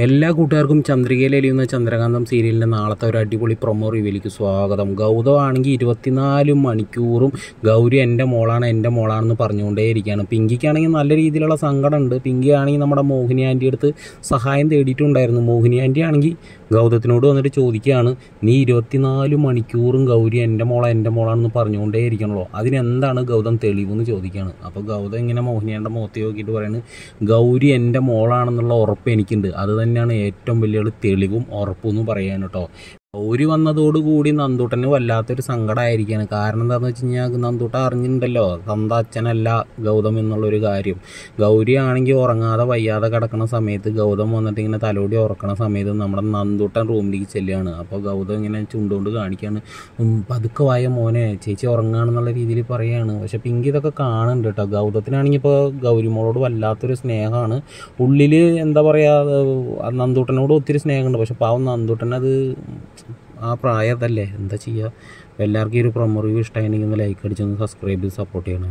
എല്ലാ കൂട്ടുകാർക്കും ചന്ദ്രികയിൽ എലിയുന്ന ചന്ദ്രകാന്തം സീരിയലിൻ്റെ നാളത്തെ ഒരു അടിപൊളി പ്രൊമോ റിവ്യൂയിലേക്ക് സ്വാഗതം. ഗൗതം ആണെങ്കിൽ 24 മണിക്കൂറും ഗൗരി എൻ്റെ മോളാണെന്ന് പറഞ്ഞുകൊണ്ടേയിരിക്കുകയാണ്. പിങ്കിക്കാണെങ്കിൽ നല്ല രീതിയിലുള്ള സങ്കടമുണ്ട്. പിങ്കി ആണെങ്കിൽ നമ്മുടെ മോഹിനി ആൻറ്റി അടുത്ത് സഹായം തേടിയിട്ടുണ്ടായിരുന്നു. മോഹിനി ആൻറ്റി ആണെങ്കിൽ ഗൗതത്തിനോട് വന്നിട്ട് ചോദിക്കുകയാണ്, നീ 24 മണിക്കൂറും ഗൗരി എൻ്റെ മോളാണെന്ന് പറഞ്ഞുകൊണ്ടേയിരിക്കണല്ലോ, അതിനെന്താണ് ഗൗതം തെളിവെന്ന് ചോദിക്കുകയാണ്. അപ്പോൾ ഗൗതം ഇങ്ങനെ മോഹിനിയാൻ്റെ മുഖത്ത് നോക്കിയിട്ട് പറയുന്നത്, ഗൗരി എൻ്റെ മോളാണെന്നുള്ള ഉറപ്പ് എനിക്കുണ്ട്, അത് തന്നെയാണ് ഏറ്റവും വലിയ തെളിവും ഉറപ്പെന്ന് പറയാൻ കേട്ടോ. ഗൗരി വന്നതോടുകൂടി നന്ദൂട്ടന് വല്ലാത്തൊരു സങ്കടമായിരിക്കുകയാണ്. കാരണം എന്താണെന്ന് വെച്ച് കഴിഞ്ഞാൽ നന്ദൂട്ടൻ അറിഞ്ഞിട്ടുണ്ടല്ലോ സ്വന്തം അച്ഛനല്ല ഗൗതം എന്നുള്ളൊരു കാര്യം. ഗൗരി ആണെങ്കിൽ ഉറങ്ങാതെ വയ്യാതെ കിടക്കുന്ന സമയത്ത് ഗൗതം വന്നിട്ട് ഇങ്ങനെ തലോടി ഉറക്കണ സമയത്ത് നമ്മുടെ നന്ദൂട്ടൻ റൂമിലേക്ക് ചെല്ലുകയാണ്. അപ്പോൾ ഗൗതം ഇങ്ങനെ ചുണ്ടുകൊണ്ട് കാണിക്കുകയാണ്, പതുക്കെ വായ മോനെ, ചേച്ചി ഉറങ്ങുകയാണെന്നുള്ള രീതിയിൽ പറയുകയാണ്. പക്ഷേ പിങ്കി ഇതൊക്കെ കാണുന്നുണ്ട് കേട്ടോ. ഗൗതത്തിനാണെങ്കിൽ ഇപ്പോൾ ഗൗരിമോളോട് വല്ലാത്തൊരു സ്നേഹമാണ്. ഉള്ളിൽ എന്താ പറയുക, നന്ദൂട്ടനോട് ഒത്തിരി സ്നേഹമുണ്ട്. പക്ഷെ പാവം നന്ദൂട്ടനത് ആ പ്രായം അതല്ലേ, എന്താ ചെയ്യുക. എല്ലാവർക്കും ഈ ഒരു പ്രൊമോ റിവ്യൂ ഇഷ്ടമായിട്ടുണ്ടെങ്കിൽ ഒന്ന് ലൈക്ക് അടിച്ചൊന്ന് സബ്സ്ക്രൈബ് ചെയ്ത് സപ്പോർട്ട് ചെയ്യണം.